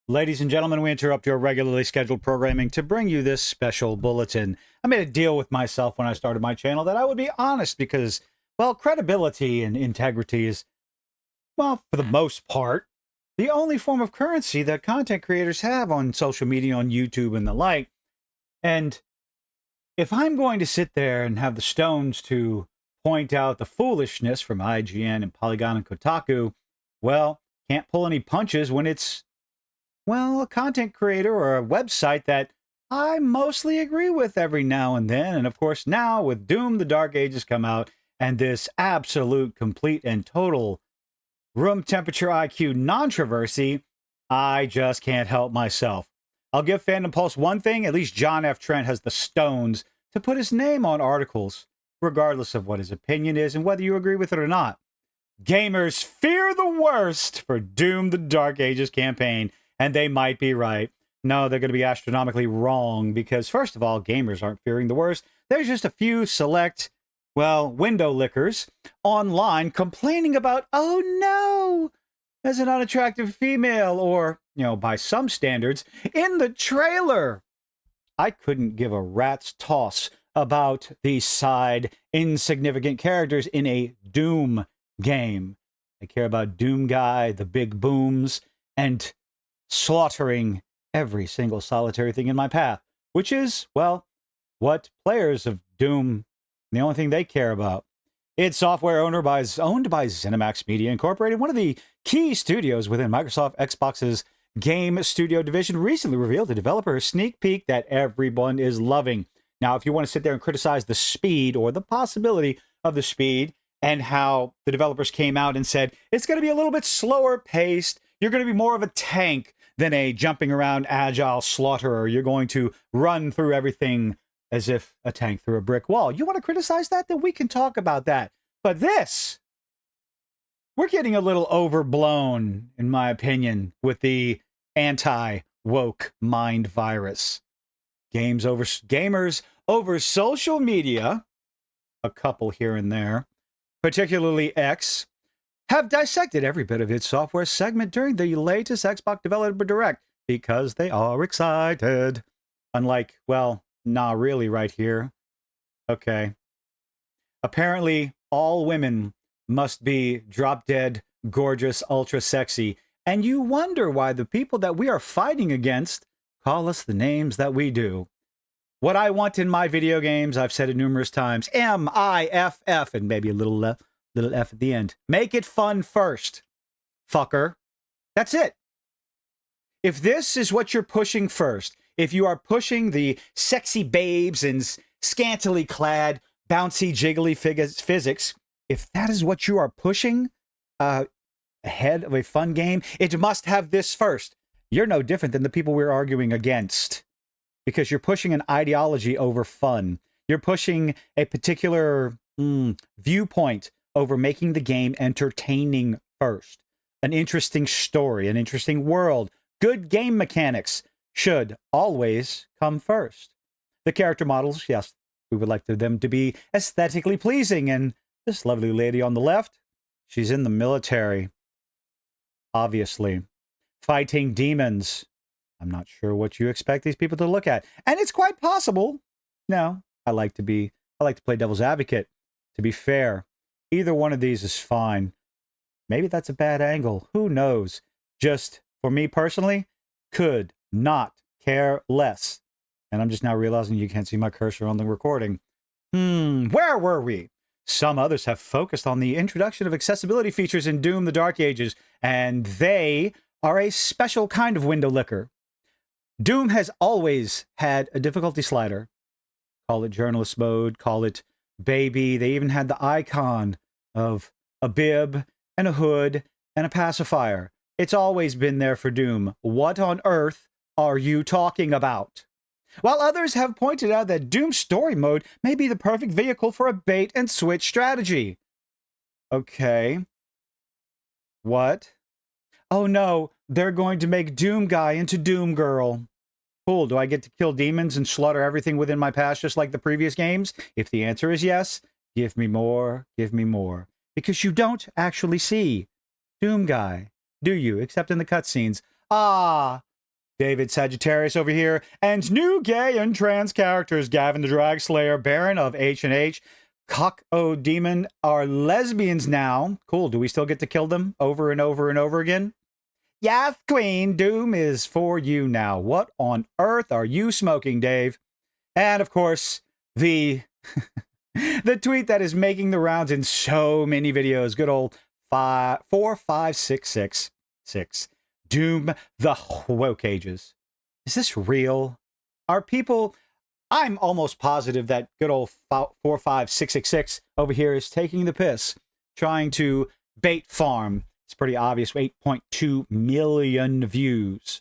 Ladies and gentlemen, we interrupt your regularly scheduled programming to bring you this special bulletin. I made a deal with myself when I started my channel that I would be honest because, well, credibility and integrity is, well, for the most part, the only form of currency that content creators have on social media, on YouTube and the like. And if I'm going to sit there and have the stones to point out the foolishness from IGN and Polygon and Kotaku, well, can't pull any punches when it's, well, a content creator or a website that I mostly agree with every now and then. And of course, now with Doom, the Dark Ages come out, and this absolute, complete, and total room temperature IQ nontroversy, I just can't help myself. I'll give Fandom Pulse one thing: at least John F. Trent has the stones to put his name on articles, regardless of what his opinion is and whether you agree with it or not. Gamers fear the worst for Doom the Dark Ages campaign, and they might be right. No, they're going to be astronomically wrong because, first of all, gamers aren't fearing the worst. There's just a few select, well, window lickers online complaining about, oh no, as an unattractive female, or, by some standards, in the trailer. I couldn't give a rat's toss about these side, insignificant characters in a Doom game. I care about Doom Guy, the big booms, and slaughtering every single solitary thing in my path, which is, well, what players of Doom, the only thing they care about. Its software owned by ZeniMax Media Incorporated, one of the key studios within Microsoft Xbox's game studio division, recently revealed a developer sneak peek that everyone is loving. Now, if you want to sit there and criticize the speed or the possibility of the speed and how the developers came out and said, it's going to be a little bit slower paced, you're going to be more of a tank than a jumping around agile slaughterer, you're going to run through everything as if a tank through a brick wall. You want to criticize that? Then we can talk about that. But this, we're getting a little overblown, in my opinion, with the anti-woke mind virus. Gamers over social media, a couple here and there, particularly X, have dissected every bit of its software segment during the latest Xbox Developer Direct because they are excited. Unlike, well, nah, really right here. Okay. Apparently, all women must be drop-dead, gorgeous, ultra-sexy, and you wonder why the people that we are fighting against call us the names that we do. What I want in my video games, I've said it numerous times, M-I-F-F, and maybe a little F at the end. Make it fun first, fucker. That's it. If this is what you're pushing first, if you are pushing the sexy babes and scantily clad, bouncy, jiggly physics, if that is what you are pushing ahead of a fun game, it must have this first. You're no different than the people we're arguing against because you're pushing an ideology over fun. You're pushing a particular viewpoint over making the game entertaining first. An interesting story, an interesting world, good game mechanics should always come first. The character models, yes, we would like them to be aesthetically pleasing. And this lovely lady on the left, she's in the military, obviously, fighting demons. I'm not sure what you expect these people to look at. And it's quite possible. Now, I like to play devil's advocate. To be fair, either one of these is fine. Maybe that's a bad angle. Who knows? Just for me personally, could not care less. And I'm just now realizing you can't see my cursor on the recording. Where were we? Some others have focused on the introduction of accessibility features in Doom the Dark Ages, and they are a special kind of window licker. Doom has always had a difficulty slider. Call it journalist mode, call it baby. They even had the icon of a bib and a hood and a pacifier. It's always been there for Doom. What on earth are you talking about? While others have pointed out that Doom story mode may be the perfect vehicle for a bait and switch strategy. Okay. What? Oh no, they're going to make Doom Guy into Doom Girl. Cool, do I get to kill demons and slaughter everything within my path just like the previous games? If the answer is yes, give me more, give me more. Because you don't actually see Doom Guy, do you? Except in the cutscenes. Ah, David Sagittarius over here, and new gay and trans characters, Gavin the Drag Slayer, Baron of H&H, Cock O Demon are lesbians now. Cool. Do we still get to kill them over and over and over again? Yes, Queen, Doom is for you now. What on earth are you smoking, Dave? And of course, the the tweet that is making the rounds in so many videos. Good old 45666. Doom the woke ages. Is this real? Are people... I'm almost positive that good old 45666 over here is taking the piss, trying to bait farm. It's pretty obvious. 8.2 million views.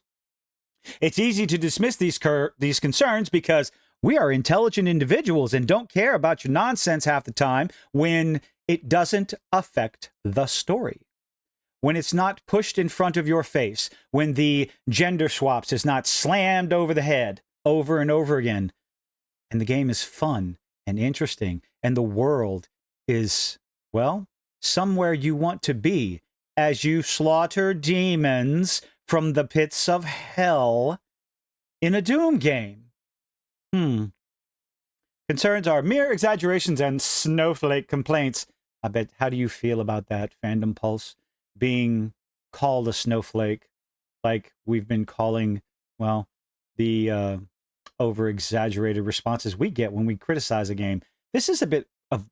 It's easy to dismiss these concerns because we are intelligent individuals and don't care about your nonsense half the time when it doesn't affect the story. When it's not pushed in front of your face, when the gender swaps is not slammed over the head over and over again, and the game is fun and interesting, and the world is, well, somewhere you want to be as you slaughter demons from the pits of hell in a Doom game. Concerns are mere exaggerations and snowflake complaints. I bet, how do you feel about that, Fandom Pulse? Being called a snowflake, like we've been calling, well, the over-exaggerated responses we get when we criticize a game. This is a bit of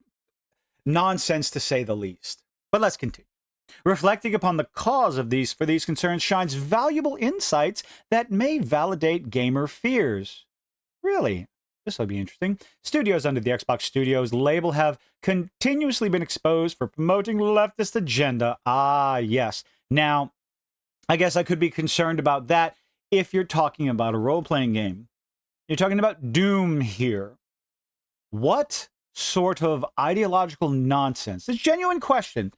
nonsense, to say the least. But let's continue. Reflecting upon the cause of these concerns shines valuable insights that may validate gamer fears. Really? This will be interesting. Studios under the Xbox Studios label have continuously been exposed for promoting leftist agenda. Ah, yes. Now, I guess I could be concerned about that if you're talking about a role-playing game. You're talking about Doom here. What sort of ideological nonsense? It's a genuine question.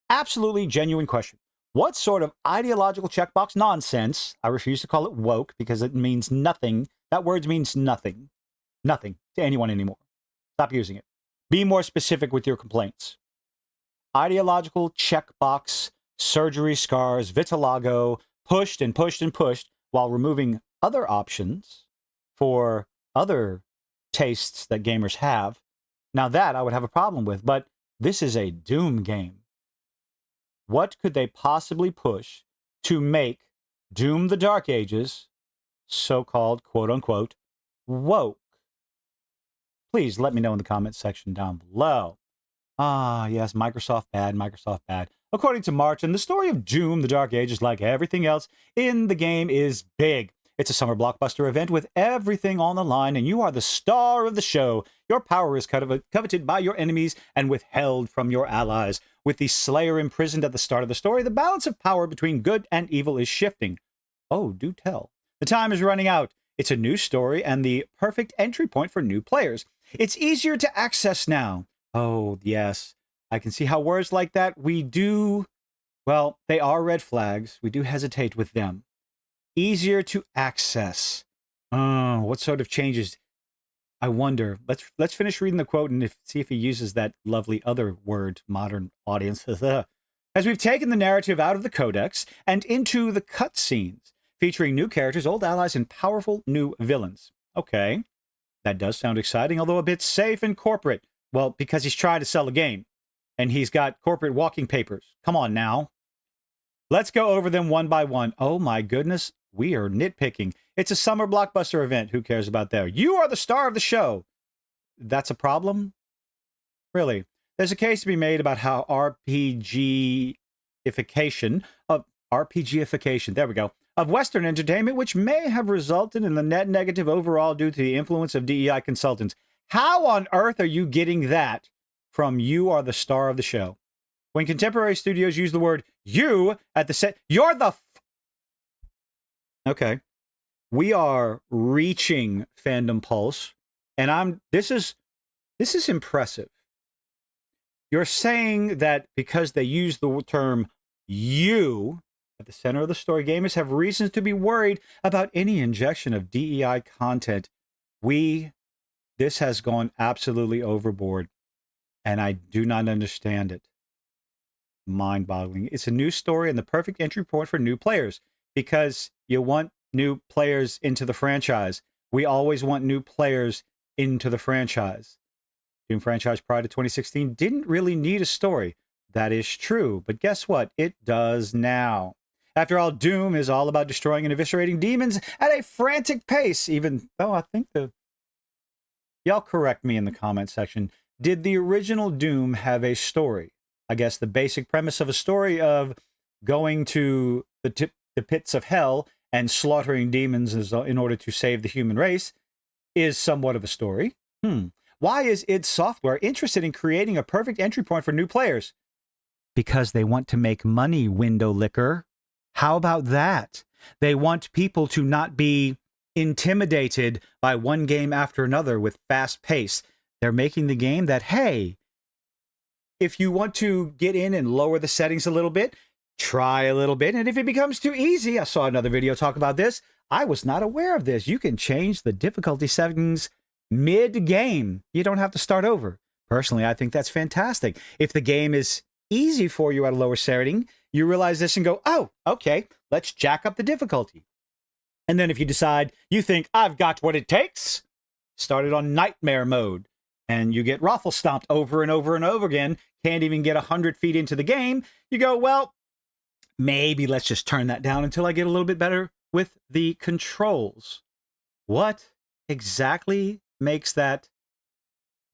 Absolutely genuine question. What sort of ideological checkbox nonsense, I refuse to call it woke because it means nothing. That word means nothing. Nothing to anyone anymore. Stop using it. Be more specific with your complaints. Ideological checkbox, surgery scars, vitiligo, pushed and pushed and pushed while removing other options for other tastes that gamers have. Now that I would have a problem with, but this is a Doom game. What could they possibly push to make Doom the Dark Ages, so-called, quote-unquote, woke? Please let me know in the comments section down below. Ah, yes, Microsoft bad, Microsoft bad. According to Martin, the story of Doom the Dark Ages, like everything else in the game, is big. It's a summer blockbuster event with everything on the line, and you are the star of the show. Your power is coveted by your enemies and withheld from your allies. With the Slayer imprisoned at the start of the story, the balance of power between good and evil is shifting. Oh, do tell. The time is running out. It's a new story and the perfect entry point for new players. It's easier to access now. Oh, yes. I can see how words like that, well, they are red flags. We do hesitate with them. Easier to access. What sort of changes? I wonder. Let's finish reading the quote and see if he uses that lovely other word, modern audience. As we've taken the narrative out of the codex and into the cutscenes, featuring new characters, old allies, and powerful new villains. Okay, that does sound exciting, although a bit safe and corporate. Well, because he's trying to sell a game, and he's got corporate walking papers. Come on now. Let's go over them one by one. Oh my goodness, we are nitpicking. It's a summer blockbuster event. Who cares about that? You are the star of the show. That's a problem? Really? There's a case to be made about how RPGification, there we go, of Western entertainment, which may have resulted in the net negative overall due to the influence of DEI consultants. How on earth are you getting that from you are the star of the show? When contemporary studios use the word you at the set, you're the Okay. We are reaching Fandom Pulse, and this is impressive. You're saying that because they use the term you at the center of the story, gamers have reasons to be worried about any injection of DEI content. This has gone absolutely overboard, and I do not understand it. Mind-boggling. It's a new story and the perfect entry point for new players because you want new players into the franchise. We always want new players into the franchise. Doom franchise prior to 2016 didn't really need a story. That is true, but guess what? It does now. After all, Doom is all about destroying and eviscerating demons at a frantic pace, even though I think y'all correct me in the comment section. Did the original Doom have a story? I guess the basic premise of a story of going to the pits of hell and slaughtering demons in order to save the human race is somewhat of a story. Why is id Software interested in creating a perfect entry point for new players? Because they want to make money, window licker. How about that? They want people to not be intimidated by one game after another with fast pace. They're making the game that, hey, if you want to get in and lower the settings a little bit, try a little bit. And if it becomes too easy, I saw another video talk about this. I was not aware of this. You can change the difficulty settings mid-game. You don't have to start over. Personally, I think that's fantastic. If the game is easy for you at a lower setting, you realize this and go, oh, okay, let's jack up the difficulty. And then if you decide you think I've got what it takes, start it on nightmare mode. And you get raffle stomped over and over and over again, can't even get 100 feet into the game. You go, well, maybe let's just turn that down until I get a little bit better with the controls. What exactly makes that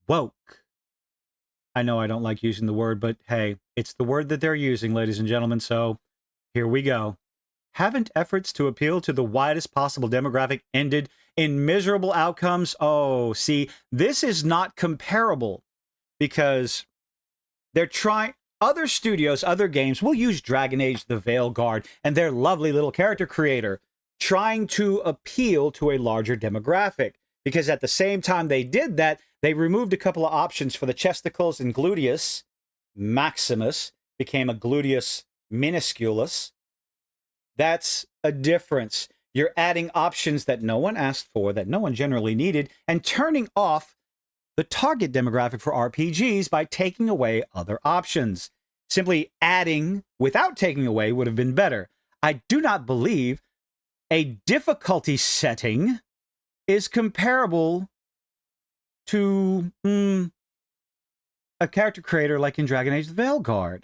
woke? I know I don't like using the word, but hey, it's the word that they're using, ladies and gentlemen, so here we go. Haven't efforts to appeal to the widest possible demographic ended in miserable outcomes? Oh, see, this is not comparable because they're trying... Other studios, other games will use Dragon Age the Veilguard and their lovely little character creator trying to appeal to a larger demographic. Because at the same time they did that, they removed a couple of options for the chesticles and gluteus. Maximus became a gluteus minusculus. That's a difference. You're adding options that no one asked for, that no one generally needed, and turning off the target demographic for RPGs by taking away other options. Simply adding without taking away would have been better. I do not believe a difficulty setting is comparable to a character creator like in Dragon Age the Veilguard.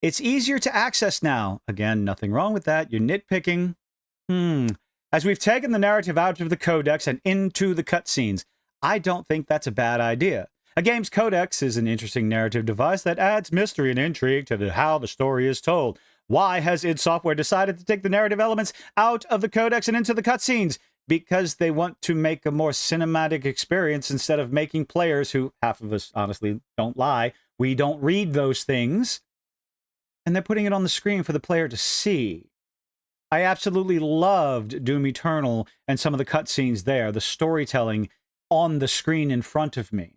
It's easier to access now. Again, nothing wrong with that. You're nitpicking. As we've taken the narrative out of the codex and into the cutscenes, I don't think that's a bad idea. A game's codex is an interesting narrative device that adds mystery and intrigue to how the story is told. Why has id Software decided to take the narrative elements out of the codex and into the cutscenes? Because they want to make a more cinematic experience instead of making players who, half of us honestly don't lie, we don't read those things. And they're putting it on the screen for the player to see. I absolutely loved Doom Eternal and some of the cutscenes there, the storytelling on the screen in front of me.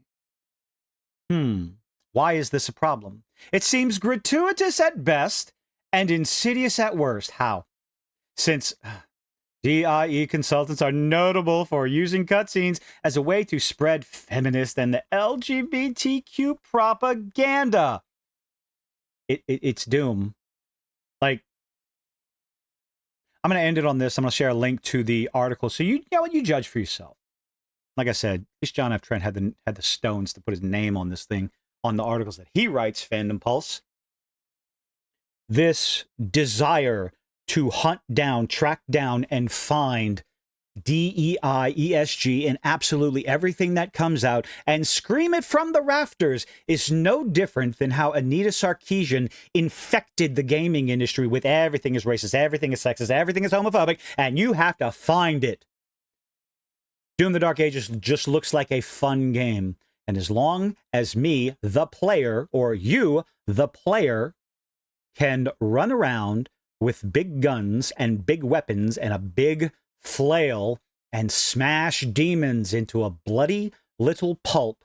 Why is this a problem? It seems gratuitous at best and insidious at worst. How? Since DEI consultants are notable for using cutscenes as a way to spread feminist and the LGBTQ propaganda. It's Doom. Like, I'm going to end it on this. I'm going to share a link to the article so you know what, you judge for yourself. Like I said, this John F. Trent had the stones to put his name on this thing, on the articles that he writes, Fandom Pulse. This desire to hunt down, track down, and find DEI, ESG in absolutely everything that comes out and scream it from the rafters is no different than how Anita Sarkeesian infected the gaming industry with everything is racist, everything is sexist, everything is homophobic, and you have to find it. Doom the Dark Ages just looks like a fun game. And as long as me, the player, or you, the player, can run around with big guns and big weapons and a big flail and smash demons into a bloody little pulp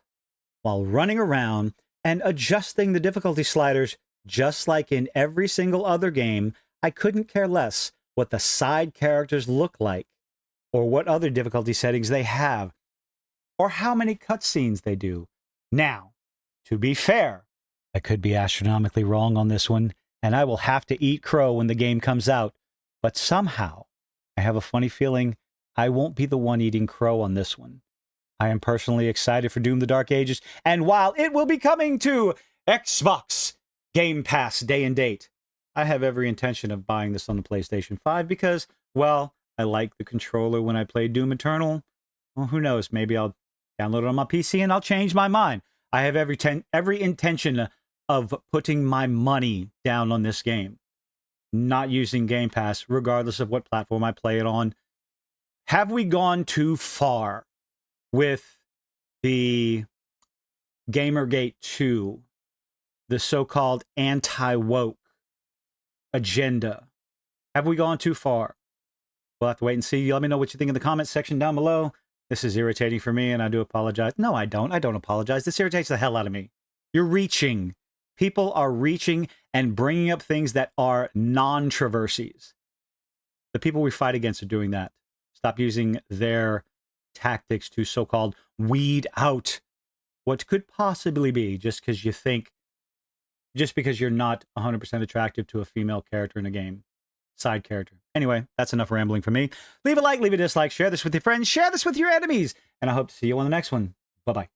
while running around and adjusting the difficulty sliders just like in every single other game, I couldn't care less what the side characters look like, or what other difficulty settings they have, or how many cutscenes they do. Now, to be fair, I could be astronomically wrong on this one, and I will have to eat crow when the game comes out, but somehow, I have a funny feeling I won't be the one eating crow on this one. I am personally excited for Doom the Dark Ages, and while it will be coming to Xbox Game Pass day and date, I have every intention of buying this on the PlayStation 5 because, well, I like the controller when I play Doom Eternal. Well, who knows? Maybe I'll download it on my PC and I'll change my mind. I have every intention of putting my money down on this game, not using Game Pass, regardless of what platform I play it on. Have we gone too far with the Gamergate 2, the so-called anti-woke agenda? Have we gone too far? We'll have to wait and see. Let me know what you think in the comments section down below. This is irritating for me, and I do apologize. No, I don't. I don't apologize. This irritates the hell out of me. You're reaching. People are reaching and bringing up things that are nontroversies. The people we fight against are doing that. Stop using their tactics to so-called weed out what could possibly be just because you think, just because you're not 100% attractive to a female character in a game. Side character. Anyway, that's enough rambling for me. Leave a like, leave a dislike, share this with your friends, share this with your enemies, and I hope to see you on the next one. Bye-bye.